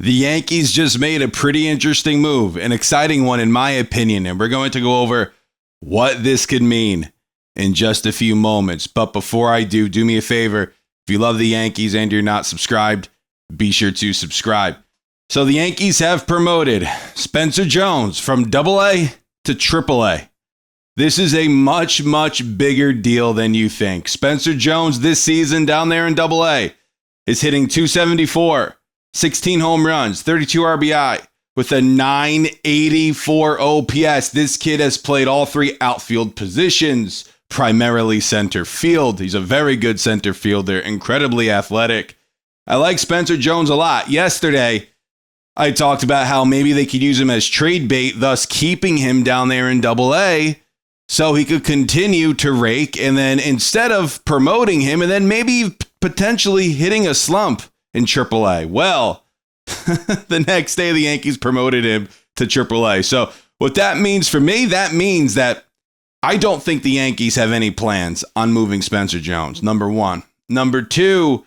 The Yankees just made a pretty interesting move, an exciting one in my opinion, and we're going to go over what this could mean in just a few moments. But before I do me a favor. If you love the Yankees and you're not subscribed, be sure to subscribe. So the Yankees have promoted Spencer Jones from AA to AAA. This is a much, much bigger deal than you think. Spencer Jones this season down there in AA is hitting .274, 16 home runs, 32 RBI with a .984 OPS. This kid has played all three outfield positions, primarily center field. He's a very good center fielder, incredibly athletic. I like Spencer Jones a lot. Yesterday, I talked about how maybe they could use him as trade bait, thus keeping him down there in AA so he could continue to rake, and then instead of promoting him and then maybe potentially hitting a slump in AAA. Well, the next day the Yankees promoted him to AAA. So what that means for me, that means that I don't think the Yankees have any plans on moving Spencer Jones, number one. Number two,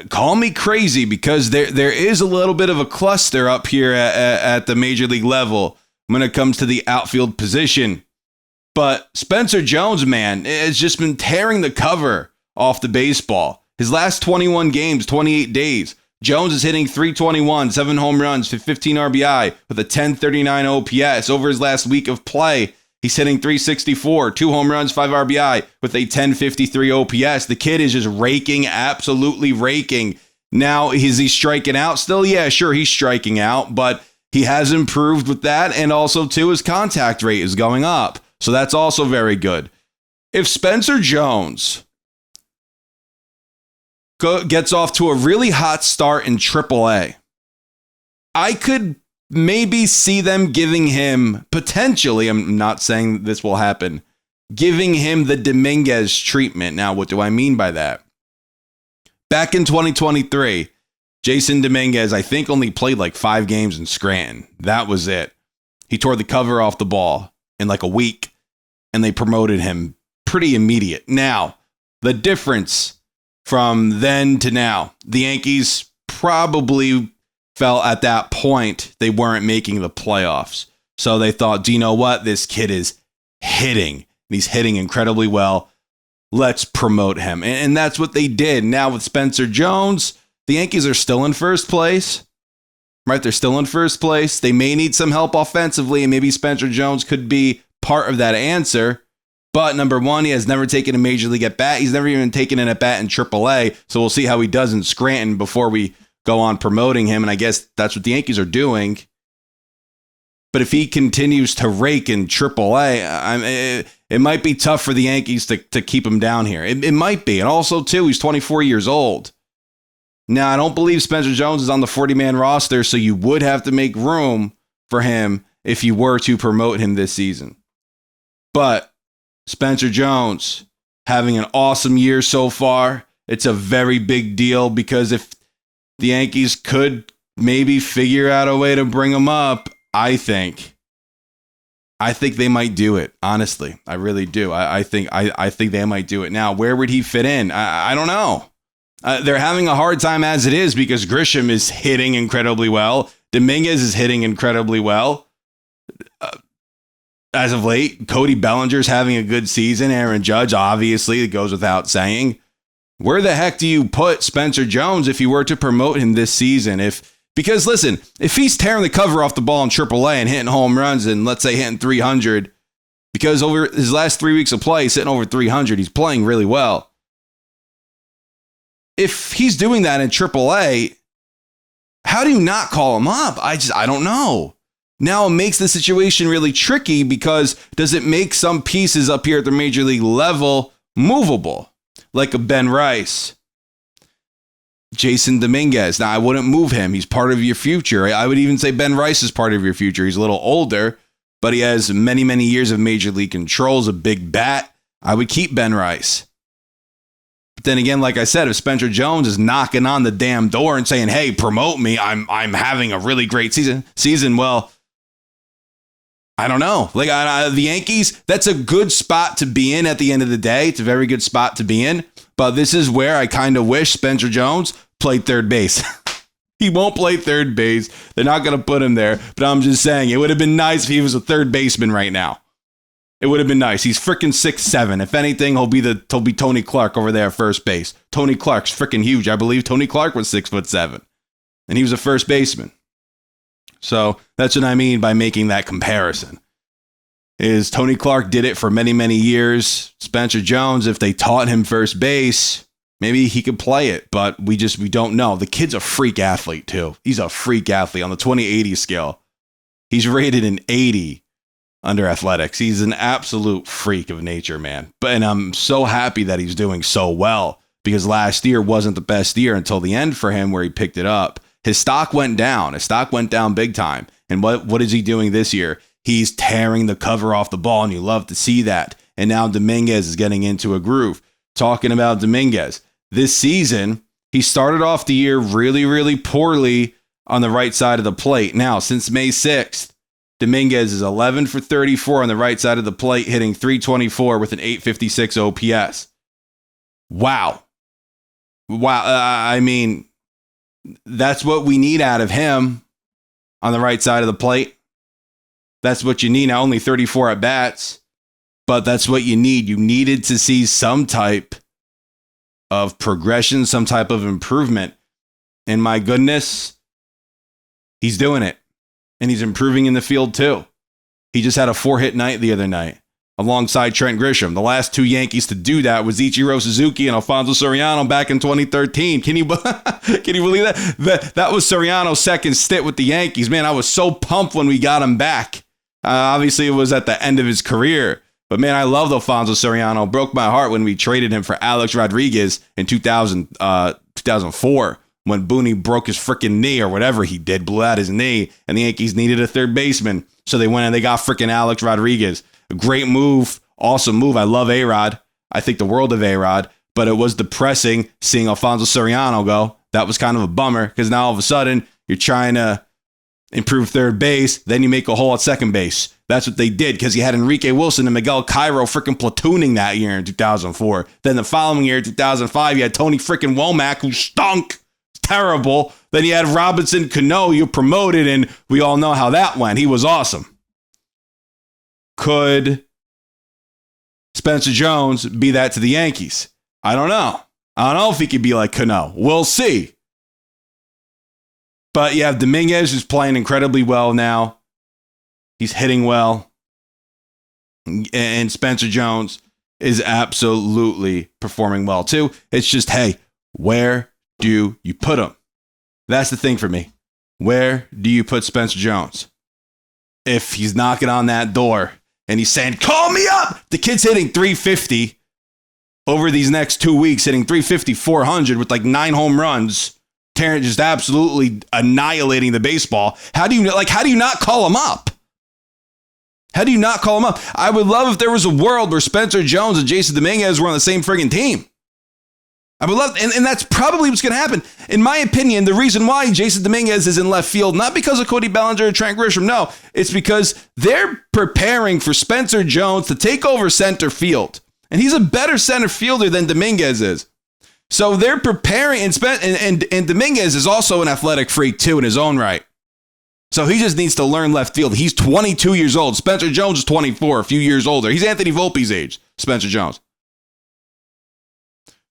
call me crazy because there is a little bit of a cluster up here at the major league level when it comes to the outfield position. But Spencer Jones, man, has just been tearing the cover off the baseball. His last 21 games, 28 days, Jones is hitting .321, 7 home runs, 15 RBI with a .1039 OPS. Over his last week of play, he's hitting .364, 2 home runs, 5 RBI with a .1053 OPS. The kid is just raking, absolutely raking. Now, is he striking out still? Yeah, sure, he's striking out, but he has improved with that. And also, too, his contact rate is going up. So that's also very good. If Spencer Jones gets off to a really hot start in AAA, I could maybe see them giving him, potentially, I'm not saying this will happen, giving him the Dominguez treatment. Now, what do I mean by that? Back in 2023, Jason Dominguez, I think, only played like 5 games in Scranton. That was it. He tore the cover off the ball in like a week, and they promoted him pretty immediate. Now, the difference from then to now, the Yankees probably felt at that point they weren't making the playoffs. So they thought, do you know what? This kid is hitting. He's hitting incredibly well. Let's promote him. And that's what they did. Now with Spencer Jones, the Yankees are still in first place. Right? They're still in first place. They may need some help offensively, and maybe Spencer Jones could be part of that answer. But number one, he has never taken a major league at bat. He's never even taken an at bat in AAA. So we'll see how he does in Scranton before we go on promoting him. And I guess that's what the Yankees are doing. But if he continues to rake in AAA, it might be tough for the Yankees to keep him down here. It might be. And also, too, he's 24 years old. Now, I don't believe Spencer Jones is on the 40-man roster, so you would have to make room for him if you were to promote him this season. But Spencer Jones having an awesome year so far. It's a very big deal because if the Yankees could maybe figure out a way to bring him up, I think they might do it. Honestly, I really do. I think they might do it. Now, where would he fit in? I don't know. They're having a hard time as it is because Grisham is hitting incredibly well. Dominguez is hitting incredibly well. As of late, Cody Bellinger's having a good season. Aaron Judge, obviously, it goes without saying. Where the heck do you put Spencer Jones if you were to promote him this season? Because listen, if he's tearing the cover off the ball in AAA and hitting home runs and let's say hitting 300, because over his last 3 weeks of play, he's hitting over 300. He's playing really well. If he's doing that in AAA, how do you not call him up? I don't know. Now it makes the situation really tricky because does it make some pieces up here at the major league level movable? Like a Ben Rice, Jason Dominguez. Now, I wouldn't move him. He's part of your future. I would even say Ben Rice is part of your future. He's a little older, but he has many, many years of major league controls, a big bat. I would keep Ben Rice. But then again, like I said, if Spencer Jones is knocking on the damn door and saying, hey, promote me, I'm having a really great season, well, I don't know. Like the Yankees, that's a good spot to be in at the end of the day. It's a very good spot to be in. But this is where I kind of wish Spencer Jones played third base. He won't play third base. They're not going to put him there. But I'm just saying, it would have been nice if he was a third baseman right now. It would have been nice. He's freaking 6'7". If anything, he'll be Tony Clark over there at first base. Tony Clark's freaking huge. I believe Tony Clark was 6'7", and he was a first baseman. So that's what I mean by making that comparison. Is Tony Clark did it for many, many years. Spencer Jones, if they taught him first base, maybe he could play it, but we don't know. The kid's a freak athlete too. He's a freak athlete on the 20-80 scale. He's rated an 80 under athletics. He's an absolute freak of nature, man. And I'm so happy that he's doing so well, because last year wasn't the best year until the end for him, where he picked it up. His stock went down. His stock went down big time. And what is he doing this year? He's tearing the cover off the ball, and you love to see that. And now Dominguez is getting into a groove. Talking about Dominguez, this season, he started off the year really, really poorly on the right side of the plate. Now, since May 6th, Dominguez is 11 for 34 on the right side of the plate, hitting .324 with an .856 OPS. Wow. I mean, that's what we need out of him on the right side of the plate. That's what you need. Now, only 34 at bats, but that's what you need. You needed to see some type of progression, some type of improvement. And my goodness, he's doing it. And he's improving in the field too. He just had a 4-hit night the other night alongside Trent Grisham. The last two Yankees to do that was Ichiro Suzuki and Alfonso Soriano back in 2013. Can you believe that? That was Soriano's second stint with the Yankees. Man, I was so pumped when we got him back. Obviously, it was at the end of his career. But man, I loved Alfonso Soriano. Broke my heart when we traded him for Alex Rodriguez in 2004. When Booney broke his freaking knee or whatever he did, blew out his knee, and the Yankees needed a third baseman. So they went and they got freaking Alex Rodriguez. A great move, awesome move. I love A-Rod. I think the world of A-Rod, but it was depressing seeing Alfonso Soriano go. That was kind of a bummer, because now all of a sudden you're trying to improve third base, then you make a hole at second base. That's what they did, because you had Enrique Wilson and Miguel Cairo freaking platooning that year in 2004. Then the following year, 2005, you had Tony freaking Womack, who stunk. Terrible. Then you had Robinson Cano, you promoted, and we all know how that went. He was awesome. Could Spencer Jones be that to the Yankees? I don't know. I don't know if he could be like Cano. We'll see. But you have Dominguez, who's playing incredibly well now. He's hitting well. And Spencer Jones is absolutely performing well too. It's just, hey, where do you put him? That's the thing for me. Where do you put Spencer Jones? If he's knocking on that door and he's saying, call me up. The kid's hitting .350 over these next 2 weeks, hitting .350, 400 with like 9 home runs. Terrence just absolutely annihilating the baseball. How do you not call him up? How do you not call him up? I would love if there was a world where Spencer Jones and Jason Dominguez were on the same friggin' team. I would love, and that's probably what's going to happen. In my opinion, the reason why Jason Dominguez is in left field, not because of Cody Bellinger or Trent Grisham, no. It's because they're preparing for Spencer Jones to take over center field. And he's a better center fielder than Dominguez is. So they're preparing, and Dominguez is also an athletic freak too in his own right. So he just needs to learn left field. He's 22 years old. Spencer Jones is 24, a few years older. He's Anthony Volpe's age, Spencer Jones.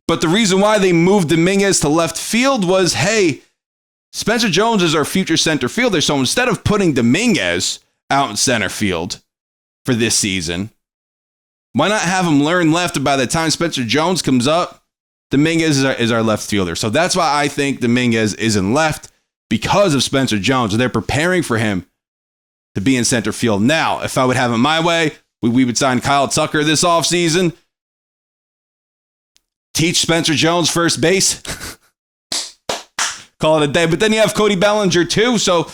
But the reason why they moved Dominguez to left field was, hey, Spencer Jones is our future center fielder. So instead of putting Dominguez out in center field for this season, why not have him learn left, and by the time Spencer Jones comes up, Dominguez is our left fielder. So that's why I think Dominguez is in left, because of Spencer Jones. They're preparing for him to be in center field. Now, if I would have it my way, we would sign Kyle Tucker this offseason. Teach Spencer Jones first base. Call it a day. But then you have Cody Bellinger too. So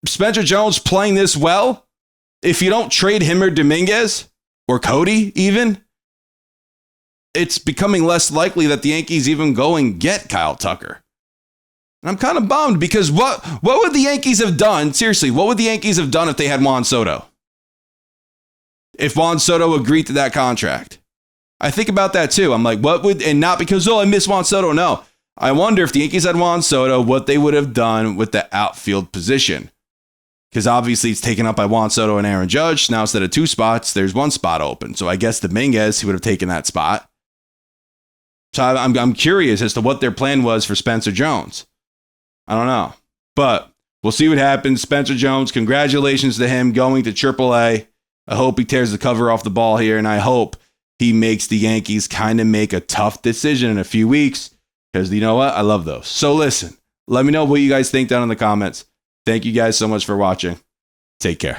Spencer Jones playing this well. If you don't trade him or Dominguez or Cody even, it's becoming less likely that the Yankees even go and get Kyle Tucker. And I'm kind of bummed, because what would the Yankees have done? Seriously, what would the Yankees have done if they had Juan Soto? If Juan Soto agreed to that contract? I think about that too. I'm like, what would, and not because, I miss Juan Soto. No, I wonder if the Yankees had Juan Soto, what they would have done with the outfield position. Because obviously it's taken up by Juan Soto and Aaron Judge. Now instead of 2 spots, there's 1 spot open. So I guess Dominguez, he would have taken that spot. So I'm curious as to what their plan was for Spencer Jones. I don't know. But we'll see what happens. Spencer Jones, congratulations to him going to AAA. I hope he tears the cover off the ball here, and I hope he makes the Yankees kind of make a tough decision in a few weeks, because you know what? I love those. So listen, let me know what you guys think down in the comments. Thank you guys so much for watching. Take care.